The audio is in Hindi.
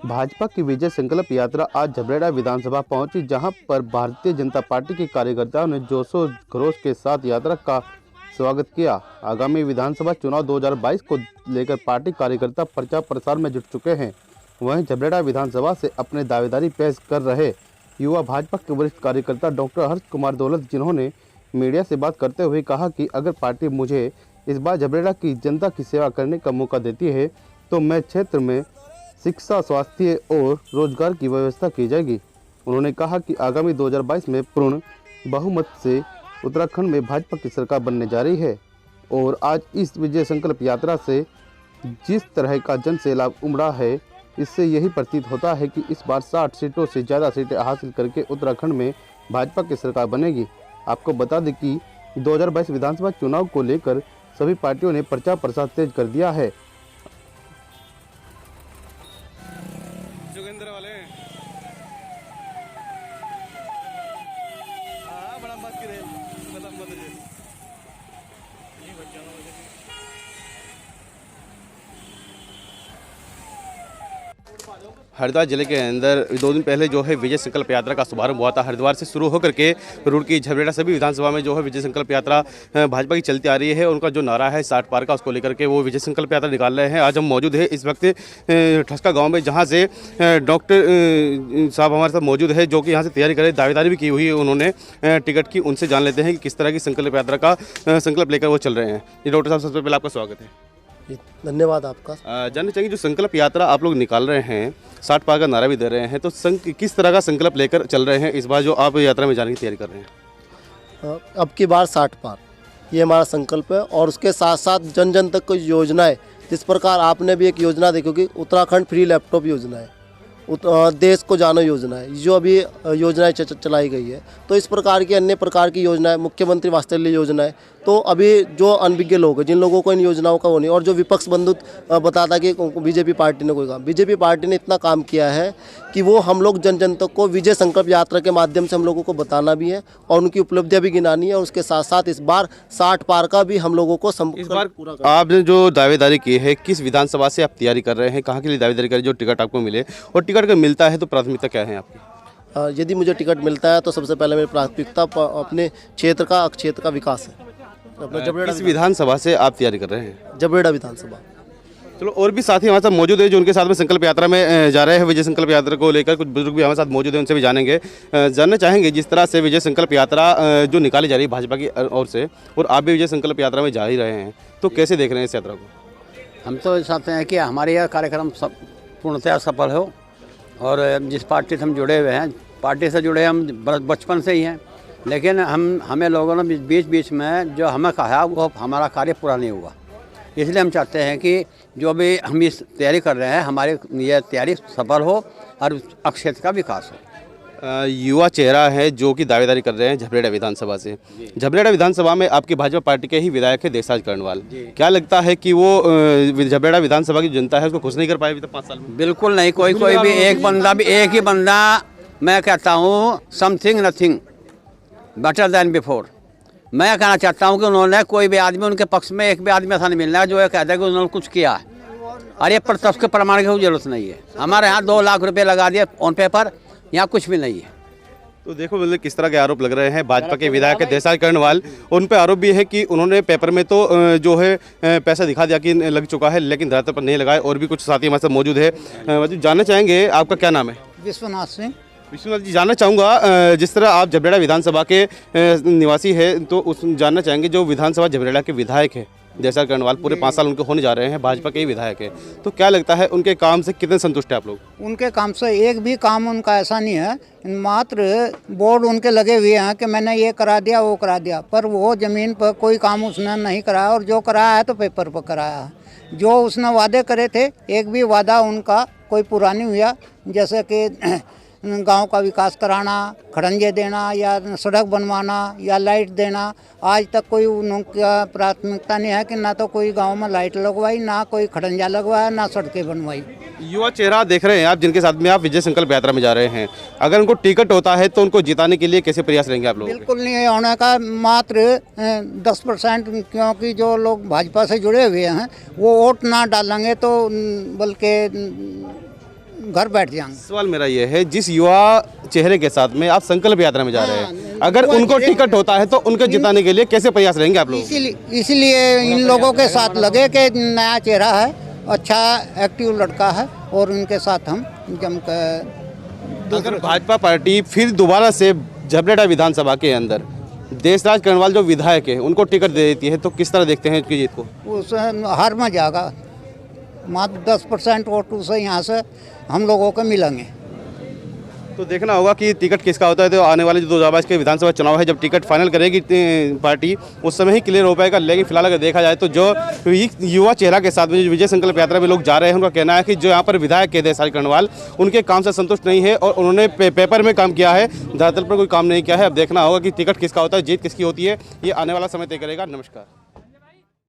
भाजपा की विजय संकल्प यात्रा आज झबरेड़ा विधानसभा पहुंची, जहां पर भारतीय जनता पार्टी के कार्यकर्ताओं ने जोशो खरोश के साथ यात्रा का स्वागत किया। आगामी विधानसभा चुनाव 2022 को लेकर पार्टी कार्यकर्ता प्रचार प्रसार में जुट चुके हैं। वहीं झबरेड़ा विधानसभा से अपने दावेदारी पेश कर रहे युवा भाजपा के वरिष्ठ कार्यकर्ता डॉक्टर हर्ष कुमार दौलत, जिन्होंने मीडिया से बात करते हुए कहा कि अगर पार्टी मुझे इस बार झबरेड़ा की जनता की सेवा करने का मौका देती है तो मैं क्षेत्र में शिक्षा, स्वास्थ्य और रोजगार की व्यवस्था की जाएगी। उन्होंने कहा कि आगामी 2022 में पूर्ण बहुमत से उत्तराखंड में भाजपा की सरकार बनने जा रही है और आज इस विजय संकल्प यात्रा से जिस तरह का जन सैलाब उमड़ा है, इससे यही प्रतीत होता है कि इस बार 60 सीटों से ज़्यादा सीटें हासिल करके उत्तराखंड में भाजपा की सरकार बनेगी। आपको बता दें कि 2022 विधानसभा चुनाव को लेकर सभी पार्टियों ने प्रचार प्रसार तेज कर दिया है। जोगिंदर वाले हाँ बड़ा मत की मतलब मत जी हरिद्वार जिले के अंदर 2 दिन पहले जो है विजय संकल्प यात्रा का शुभारंभ हुआ था। हरिद्वार से शुरू होकर के रुड़की, झबरेड़ा सभी विधानसभा में जो है विजय संकल्प यात्रा भाजपा की चलती आ रही है। उनका जो नारा है 60 पार का, उसको लेकर के वो विजय संकल्प यात्रा निकाल रहे हैं। आज हम मौजूद है इस वक्त ठसका गांव में, जहां से डॉक्टर साहब हमारे साथ मौजूद है, जो कि यहाँ से तैयारी कर रहे, दावेदारी भी की हुई है उन्होंने टिकट की। उनसे जान लेते हैं कि किस तरह की संकल्प यात्रा का संकल्प लेकर वो चल रहे हैं। ये डॉक्टर साहब, सबसे पहले आपका स्वागत है। धन्यवाद आपका। जानना चाहिए, जो संकल्प यात्रा आप लोग निकाल रहे हैं, 60 पार का नारा भी दे रहे हैं, तो किस तरह का संकल्प लेकर चल रहे हैं इस बार जो आप यात्रा में जाने की तैयारी कर रहे हैं? अब की बार 60 पार, ये हमारा संकल्प है। और उसके साथ साथ जन जन तक कुछ योजनाएं, जिस प्रकार आपने भी एक योजना देखी होगी, उत्तराखंड फ्री लैपटॉप योजना है, देश को जानो योजना है, जो अभी योजनाएं चलाई गई है। तो इस प्रकार की अन्य प्रकार की योजनाएं, मुख्यमंत्री वात्सल्य योजना है। तो अभी जो अनभिज्ञ लोग हैं, जिन लोगों को इन योजनाओं का वो नहीं, और जो विपक्ष बंधु बताता कि बीजेपी पार्टी ने कोई काम, बीजेपी पार्टी ने इतना काम किया है कि वो हम लोग जन जन तक को विजय संकल्प यात्रा के माध्यम से हम लोगों को बताना भी है और उनकी उपलब्धियां भी गिनानी है। और उसके साथ साथ इस बार 60 पार का भी हम लोगों को इस बार पूरा आपने जो दावेदारी की है, किस विधानसभा से आप तैयारी कर रहे हैं, कहाँ के लिए दावेदारी करें जो टिकट आपको मिले, और टिकट अगर मिलता है तो प्राथमिकता क्या है आपकी? यदि मुझे टिकट मिलता है तो सबसे पहले मेरी प्राथमिकता अपने क्षेत्र का विकास है। अपना झबरेड़ा किस विधानसभा से आप तैयारी कर रहे हैं? झबरेड़ा विधानसभा। चलो, और भी साथी हमारे साथ मौजूद है जो उनके साथ में संकल्प यात्रा में जा रहे हैं। विजय संकल्प यात्रा को लेकर कुछ बुजुर्ग भी हमारे साथ मौजूद हैं, उनसे भी जानेंगे, जानना चाहेंगे जिस तरह से विजय संकल्प यात्रा जो निकाली जा रही है भाजपा की ओर से, और आप भी विजय संकल्प यात्रा में जा ही रहे हैं, तो कैसे देख रहे हैं इस यात्रा को? हम तो चाहते हैं कि हमारे यह कार्यक्रम पूर्णतः सफल हो, और जिस पार्टी से हम जुड़े हुए हैं, पार्टी से जुड़े हम बचपन से ही हैं, लेकिन हमें लोगों ने बीच बीच में जो हमें कहा वो हमारा कार्य पूरा नहीं हुआ। इसलिए हम चाहते हैं कि जो भी हम इस तैयारी कर रहे हैं, हमारी ये तैयारी सफल हो और क्षेत्र का विकास हो। युवा चेहरा है जो कि दावेदारी कर रहे हैं झबरेड़ा विधानसभा से। झबरेड़ा विधानसभा में आपकी भाजपा पार्टी के ही विधायक है देशराज कर्णवाल। क्या लगता है कि वो झबरेड़ा विधानसभा की जनता है उसको खुश नहीं कर पाए अभी तक 5 साल में? बिल्कुल नहीं, कोई भी एक ही बंदा, मैं कहता हूँ something nothing better than before. मैं कहना चाहता हूँ कि उन्होंने कोई भी आदमी, उनके पक्ष में एक भी आदमी ऐसा नहीं मिलना है जो ये कहता है कि उन्होंने कुछ किया है। अरे पर सबके प्रमाण की जरूरत नहीं है। हमारे यहाँ 2 लाख रुपए लगा दिए ऑन पेपर, यहाँ कुछ भी नहीं है। तो देखो मतलब किस तरह के आरोप लग रहे हैं भाजपा के विधायक देशराज कर्णवाल। उन पर आरोप भी है कि उन्होंने पेपर में तो जो है पैसा दिखा दिया कि लग चुका है, लेकिन धरातल पर नहीं लगाए। और भी कुछ साथी हमारे साथ मौजूद है, जानना चाहेंगे आपका क्या नाम है? विश्वनाथ सिंह। विश्वनाथ जी, जानना चाहूँगा जिस तरह आप झबरेड़ा विधानसभा के निवासी हैं, तो उस जानना चाहेंगे जो विधानसभा झबरेड़ा के विधायक है देशराज कर्णवाल, पूरे 5 साल उनके होने जा रहे हैं, भाजपा के ही विधायक है, तो क्या लगता है उनके काम से कितने संतुष्ट हैं आप लोग? उनके काम से एक भी काम उनका ऐसा नहीं है, मात्र बोर्ड उनके लगे हुए हैं कि मैंने ये करा दिया वो करा दिया, पर वो ज़मीन पर कोई काम उसने नहीं कराया, और जो कराया है तो पेपर पर कराया है। जो उसने वादे करे थे, एक भी वादा उनका कोई पूरा नहीं हुआ। जैसे कि गांव का विकास कराना, खड़ंजे देना या सड़क बनवाना या लाइट देना, आज तक कोई उनका प्राथमिकता नहीं है कि ना तो कोई गांव में लाइट लगवाई, ना कोई खड़ंजा लगवाया, ना सड़कें बनवाई। युवा चेहरा देख रहे हैं आप, जिनके साथ में आप विजय संकल्प यात्रा में जा रहे हैं, अगर उनको टिकट होता है तो उनको जिताने के लिए कैसे प्रयास रहेंगे आप लोग? बिल्कुल नहीं होने का, मात्र 10%, क्योंकि जो लोग भाजपा से जुड़े हुए हैं वो वोट ना डालेंगे तो बल्कि घर बैठ जाएंगे। सवाल मेरा ये है, जिस युवा चेहरे के साथ में आप संकल्प यात्रा में जा रहे हैं, अगर उनको टिकट होता है तो उनको जिताने के लिए कैसे प्रयास रहेंगे आप लोग? इसीलिए इन लोगों के साथ लगे कि नया चेहरा है, अच्छा एक्टिव लड़का है और उनके साथ हम जमकर। अगर भाजपा पार्टी फिर दोबारा से झबरेड़ा विधानसभा के अंदर देशराज करने वाले जो विधायक है उनको टिकट दे देती है तो किस तरह देखते हैं इसकी जीत को? उस हार में जाएगा, मात्र 10% वोटों से यहाँ से हम लोगों को मिलेंगे। तो देखना होगा कि टिकट किसका होता है। तो आने वाले जो 2022 के विधानसभा चुनाव है, जब टिकट फाइनल करेगी पार्टी, उस समय ही क्लियर हो पाएगा। लेकिन फिलहाल अगर देखा जाए तो जो युवा चेहरा के साथ में जो विजय संकल्प यात्रा में लोग जा रहे हैं, उनका कहना है कि जो यहाँ पर विधायक के देशराज कर्णवाल उनके काम से संतुष्ट नहीं है और उन्होंने पेपर में काम किया है, धरातल पर कोई काम नहीं किया है। अब देखना होगा कि टिकट किसका होता है, जीत किसकी होती है, ये आने वाला समय तय करेगा। नमस्कार।